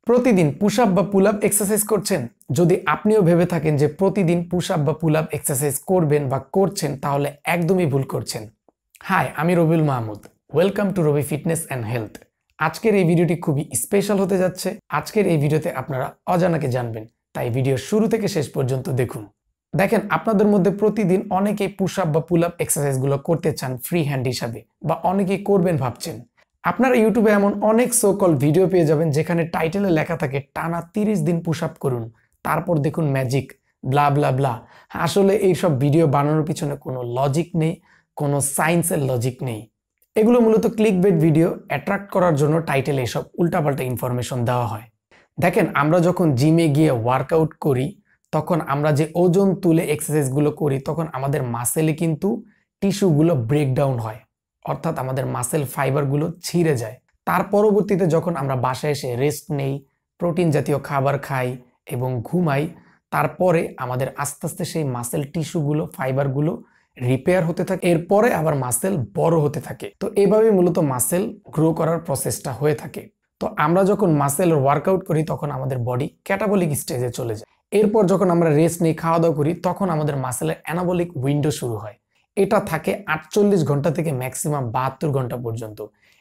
প্রতিদিন push up বা pull up exercise করছেন? যদি আপনিও ভেবে থাকেন যে প্রতিদিন পুশ আপ বা পুল আপ এক্সারসাইজ করবেন বা করছেন, তাহলে একদমই ভুল করছেন। হাই, আমি Rabiul Mahmud. Welcome to Rabi fitness and health. আজকের এই ভিডিওটি খুবই স্পেশাল হতে যাচ্ছে। আজকের এই ভিডিওতে আপনারা অজানাকে জানবেন, তাই ভিডিও শুরু থেকে শেষ পর্যন্ত দেখুন। দেখেন, আপনাদের মধ্যে প্রতিদিন অনেকেই পুশ আপ বা পুল আপ এক্সারসাইজগুলো করতে চান ফ্রি হ্যান্ড হিসাবে, বা অনেকেই করবেন ভাবছেন। আপনারা ইউটিউবে এমন অনেক সো কল ভিডিও পেয়ে যাবেন যেখানে টাইটেলে লেখা থাকে টানা 30 দিন পুশ আপ করুন, তারপর দেখুন ম্যাজিক, ব্লা ব্লা ব্লা। আসলে এইসব ভিডিও বানানোর পিছনে কোনো লজিক নেই, কোনো সায়েন্সের লজিক নেই। এগুলো মূলত ক্লিকবেট ভিডিও, অ্যাট্রাক্ট করার জন্য টাইটেলে এসব উল্টাপাল্টা ইনফরমেশন দেওয়া হয়। দেখেন, আমরা যখন জিমে গিয়ে ওয়ার্কআউট করি, তখন আমরা যে ওজন তুলে এক্সারসাইজগুলো করি, তখন আমাদের মাসেলে কিন্তু টিস্যুগুলো ব্রেকডাউন হয়, অর্থাৎ আমাদের মাসেল ফাইবারগুলো ছিঁড়ে যায়। তার পরবর্তীতে যখন আমরা বাসায় এসে রেস্ট নেই, প্রোটিন জাতীয় খাবার খাই এবং ঘুমাই, তারপরে আমাদের আস্তে আস্তে সেই মাসেল টিস্যুগুলো, ফাইবারগুলো রিপেয়ার হতে থাকে, এরপরে আবার মাসেল বড় হতে থাকে। তো এভাবে মূলত মাসেল গ্রো করার প্রসেসটা হয়ে থাকে। তো আমরা যখন মাসেল ওয়ার্কআউট করি, তখন আমাদের বডি ক্যাটাবলিক স্টেজে চলে যায়। এরপর যখন আমরা রেস্ট নিয়ে খাওয়া দাওয়া করি, তখন আমাদের মাসেলের অ্যানাবলিক উইন্ডো শুরু হয়। এটা থাকে 48 ঘন্টা থেকে ম্যাক্সিমাম 72 ঘন্টা পর্যন্ত।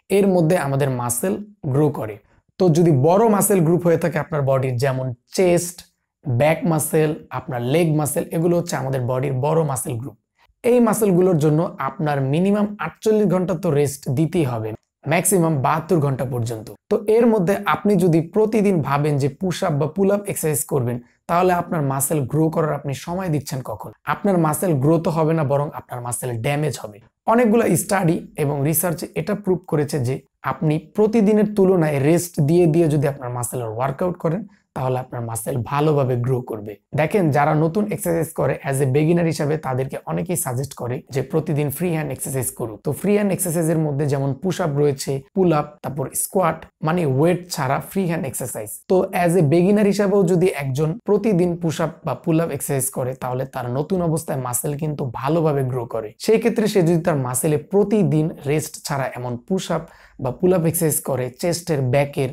এর মধ্যে আমাদের মাসেল গ্রো করে। তো যদি বড় মাসেল গ্রুপ হয়ে থাকে আপনার বডির, যেমন চেস্ট, ব্যাক মাসেল, আপনার লেগ মাসেল, এগুলো হচ্ছে আমাদের বডির বড় মাসেল গ্রুপ। এই মাসেলগুলোর জন্য আপনার মিনিমাম 48 ঘন্টা তো রেস্ট দিতেই হবে, ম্যাক্সিমাম 72 ঘন্টা পর্যন্ত। তো এর মধ্যে আপনি যদি প্রতিদিন ভাবেন যে পুশ আপ বা পুল আপ এক্সারসাইজ করবেন, তাহলে আপনার মাসেল গ্রো করার আপনি সময় দিচ্ছেন কখন? আপনার মাসেল গ্রো তো হবে না, বরং আপনার মাসেল ড্যামেজ হবে। অনেকগুলো স্টাডি এবং রিসার্চে এটা প্রুভ করেছে যে আপনি প্রতিদিনের তুলনায় রেস্ট দিয়ে দিয়ে যদি আপনার মাসেলের ওয়ার্কআউট করেন, তাহলে আপনার মাসেল ভালোভাবে গ্রো করবে। দেখেন, যারা নতুন এক্সারসাইজ করে অ্যাজ এ বিগিনার হিসাবে, তাদেরকে অনেকেই সাজেস্ট করে যে প্রতিদিন ফ্রি হ্যান্ড এক্সারসাইজ করুন। তো ফ্রি হ্যান্ড এক্সারসাইজের মধ্যে যেমন পুশ আপ রয়েছে, পুল আপ, তারপর স্কোয়াট, মানে ওয়েট ছাড়া ফ্রি হ্যান্ড এক্সারসাইজ। তো অ্যাজ এ বিগিনার হিসাবেও যদি একজন প্রতিদিন পুশ আপ বা পুল আপ এক্সারসাইজ করে, তাহলে তার নতুন অবস্থায় মাসেল কিন্তু ভালোভাবে গ্রো করে। সেই ক্ষেত্রে সে যদি তার মাসেলে প্রতিদিন রেস্ট ছাড়া এমন পুশ আপ বা পুল আপ এক্সারসাইজ করে, চেস্টের, ব্যাকের,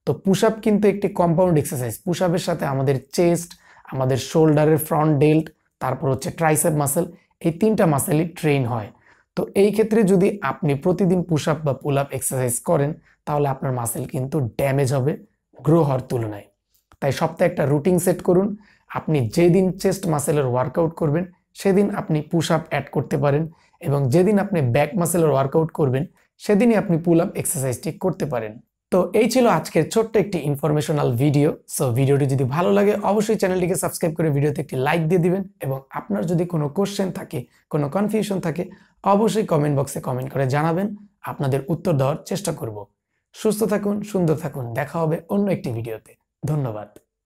তো পুশ আপ কিন্তু একটি কম্পাউন্ড এক্সারসাইজ। পুশ আপের সাথে আমাদের চেস্ট, আমাদের শোল্ডারের ফ্রন্ট ডেল্ট, তারপর হচ্ছে ট্রাইসেপ মাসেল, এই 3টা মাসেলই ট্রেন হয়। তো এই ক্ষেত্রে যদি আপনি প্রতিদিন পুশ আপ বা পুল আপ এক্সারসাইজ করেন, তাহলে আপনার মাসেল কিন্তু ড্যামেজ হবে গ্রো হওয়ার তুলনায়। তাই সপ্তাহে একটা রুটিন সেট করুন। আপনি যেদিন চেস্ট মাসেলের ওয়ার্কআউট করবেন, সেদিন আপনি পুশ আপ অ্যাড করতে পারেন, এবং যেদিন আপনি ব্যাক মাসেলের ওয়ার্কআউট করবেন, সেদিনই আপনি পুল আপ এক্সারসাইজটি করতে পারেন। তো এই ছিল আজকের ছোট্ট একটি ইনফরমেশনাল ভিডিও। সো ভিডিওটি যদি ভালো লাগে, অবশ্যই চ্যানেলটিকে সাবস্ক্রাইব করে ভিডিওতে একটি লাইক দিয়ে দিবেন, এবং আপনার যদি কোনো কোশ্চেন থাকে, কোনো কনফিউশন থাকে, অবশ্যই কমেন্ট বক্সে কমেন্ট করে জানাবেন। আপনাদের উত্তর দেওয়ার চেষ্টা করব। সুস্থ থাকুন, সুন্দর থাকুন। দেখা হবে অন্য একটি ভিডিওতে। ধন্যবাদ।